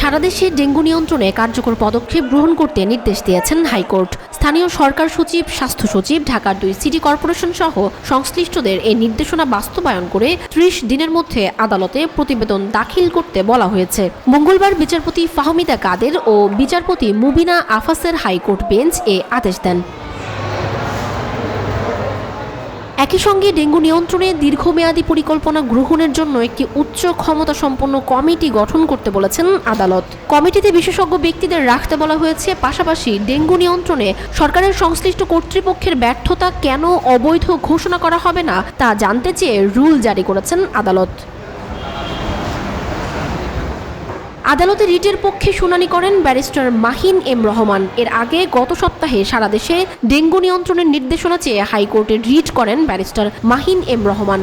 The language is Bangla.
সারা দেশে ডেঙ্গু নিয়ন্ত্রণে কার্যকর পদক্ষেপ গ্রহণ করতে নির্দেশ দিয়েছেন হাইকোর্ট। স্থানীয় সরকার সচিব, স্বাস্থ্য সচিব, ঢাকার 2 সিটি কর্পোরেশন সহ সংশ্লিষ্টদের এই নির্দেশনা বাস্তবায়ন করে 30 দিনের মধ্যে আদালতে প্রতিবেদন দাখিল করতে বলা হয়েছে। মঙ্গলবার বিচারপতি ফাহমিদা কাদের ও বিচারপতি মুবিনা আফাসের হাইকোর্ট বেঞ্চ এ আদেশ দেন। একই সঙ্গে ডেঙ্গু নিয়ন্ত্রণে দীর্ঘমেয়াদী পরিকল্পনা গ্রহণের জন্য একটি উচ্চ ক্ষমতা সম্পন্ন কমিটি গঠন করতে বলেছেন আদালত। কমিটিতে বিশেষজ্ঞ ব্যক্তিদের রাখতে বলা হয়েছে। পাশাপাশি ডেঙ্গু নিয়ন্ত্রণে সরকারের সংশ্লিষ্ট কর্তৃপক্ষের ব্যর্থতা কেন অবৈধ ঘোষণা করা হবে না তা জানতে চেয়ে রুল জারি করেছেন আদালত। আদালতে রিটের পক্ষে শুনানি করেন ব্যারিস্টার মাহিন এম রহমান। এর আগে গত সপ্তাহে সারা দেশে ডেঙ্গু নিয়ন্ত্রণের নির্দেশনা চেয়ে হাইকোর্টে রিট করেন ব্যারিস্টার মাহিন এম রহমান।